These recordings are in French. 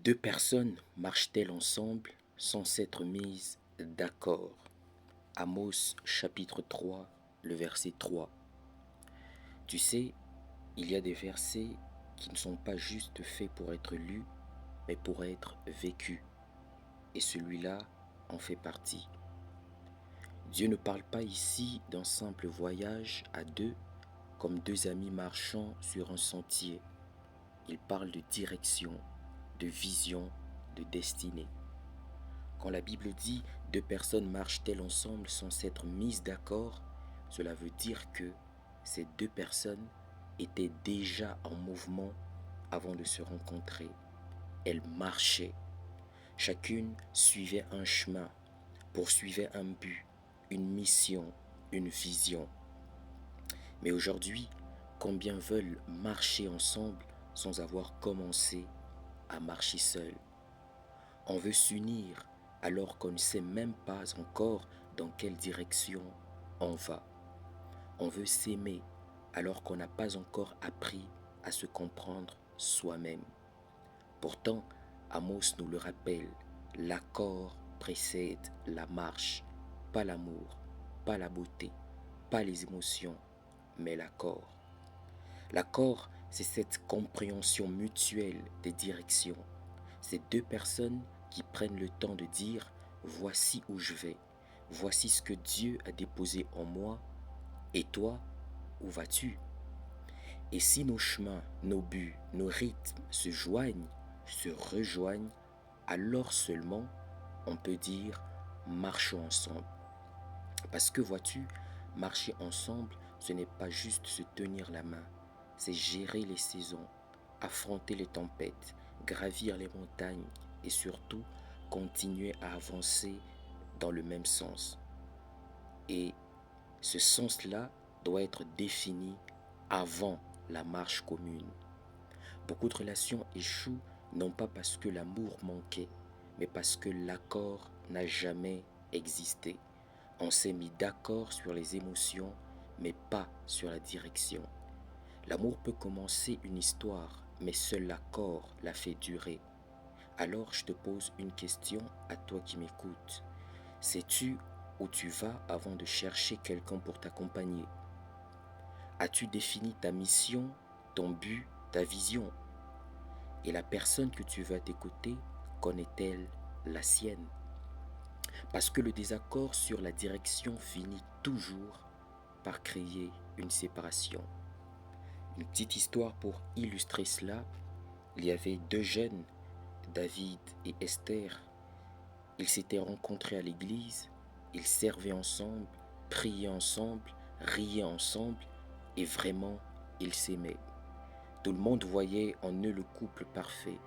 Deux personnes marchent-elles ensemble sans s'être mises d'accord? Amos chapitre 3, le verset 3. Tu sais, il y a des versets qui ne sont pas juste faits pour être lus, mais pour être vécus. Et celui-là en fait partie. Dieu ne parle pas ici d'un simple voyage à deux, comme deux amis marchant sur un sentier. Il parle de direction, de vision, de destinée. Quand la Bible dit deux personnes marchent-elles ensemble sans s'être mises d'accord, cela veut dire que ces deux personnes étaient déjà en mouvement avant de se rencontrer. Elles marchaient. Chacune suivait un chemin, poursuivait un but, une mission, une vision. Mais aujourd'hui, combien veulent marcher ensemble sans avoir commencé à marcher seul? On veut s'unir alors qu'on ne sait même pas encore dans quelle direction on va. On veut s'aimer alors qu'on n'a pas encore appris à se comprendre soi-même. Pourtant, Amos nous le rappelle, l'accord précède la marche, pas l'amour, pas la beauté, pas les émotions, mais l'accord. L'accord, c'est cette compréhension mutuelle des directions. C'est deux personnes qui prennent le temps de dire « voici où je vais, voici ce que Dieu a déposé en moi, et toi, où vas-tu » Et si nos chemins, nos buts, nos rythmes se joignent, se rejoignent, alors seulement on peut dire « marchons ensemble ». Parce que vois-tu, marcher ensemble, ce n'est pas juste se tenir la main, c'est gérer les saisons, affronter les tempêtes, gravir les montagnes et surtout continuer à avancer dans le même sens. Et ce sens-là doit être défini avant la marche commune. Beaucoup de relations échouent non pas parce que l'amour manquait, mais parce que l'accord n'a jamais existé. On s'est mis d'accord sur les émotions, mais pas sur la direction. L'amour peut commencer une histoire, mais seul l'accord la fait durer. Alors je te pose une question à toi qui m'écoutes. Sais-tu où tu vas avant de chercher quelqu'un pour t'accompagner? As-tu défini ta mission, ton but, ta vision? Et la personne que tu veux à tes côtés, connaît-elle la sienne? Parce que le désaccord sur la direction finit toujours par créer une séparation. Une petite histoire pour illustrer cela. Il y avait deux jeunes, David et Esther. Ils s'étaient rencontrés à l'église, ils servaient ensemble, priaient ensemble, riaient ensemble et vraiment, ils s'aimaient. Tout le monde voyait en eux le couple parfait.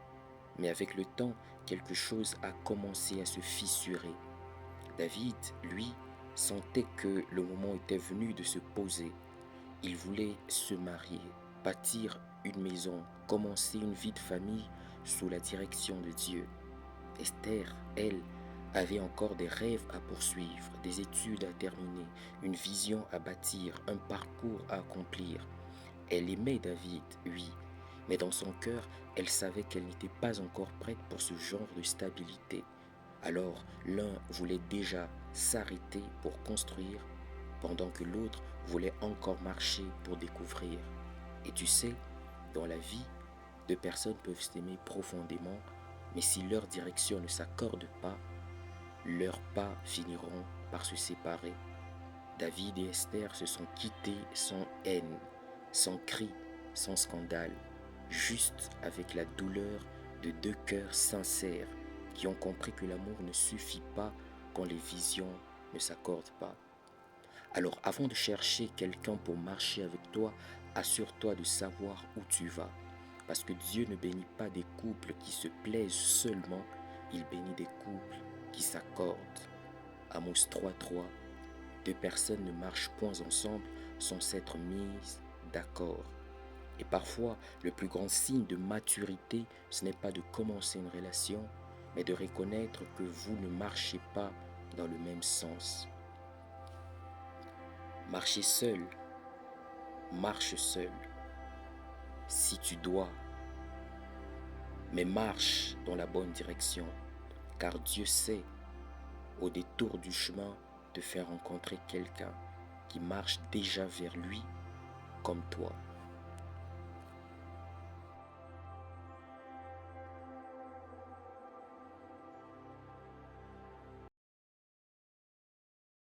Mais avec le temps, quelque chose a commencé à se fissurer. David, lui, sentait que le moment était venu de se poser. Il voulait se marier, bâtir une maison, commencer une vie de famille sous la direction de Dieu. Esther, elle, avait encore des rêves à poursuivre, des études à terminer, une vision à bâtir, un parcours à accomplir. Elle aimait David, oui, mais dans son cœur, elle savait qu'elle n'était pas encore prête pour ce genre de stabilité. Alors l'un voulait déjà s'arrêter pour construire, pendant que l'autre voulait encore marcher pour découvrir. Et tu sais, dans la vie, deux personnes peuvent s'aimer profondément, mais si leur direction ne s'accorde pas, leurs pas finiront par se séparer. David et Esther se sont quittés sans haine, sans cri, sans scandale, juste avec la douleur de deux cœurs sincères qui ont compris que l'amour ne suffit pas quand les visions ne s'accordent pas. Alors avant de chercher quelqu'un pour marcher avec toi, assure-toi de savoir où tu vas. Parce que Dieu ne bénit pas des couples qui se plaisent seulement, il bénit des couples qui s'accordent. Amos 3.3. Deux personnes ne marchent point ensemble sans s'être mises d'accord. Et parfois, le plus grand signe de maturité, ce n'est pas de commencer une relation, mais de reconnaître que vous ne marchez pas dans le même sens. Marcher seul, marche seul. Si tu dois, mais marche dans la bonne direction, car Dieu sait, au détour du chemin, te faire rencontrer quelqu'un qui marche déjà vers lui comme toi.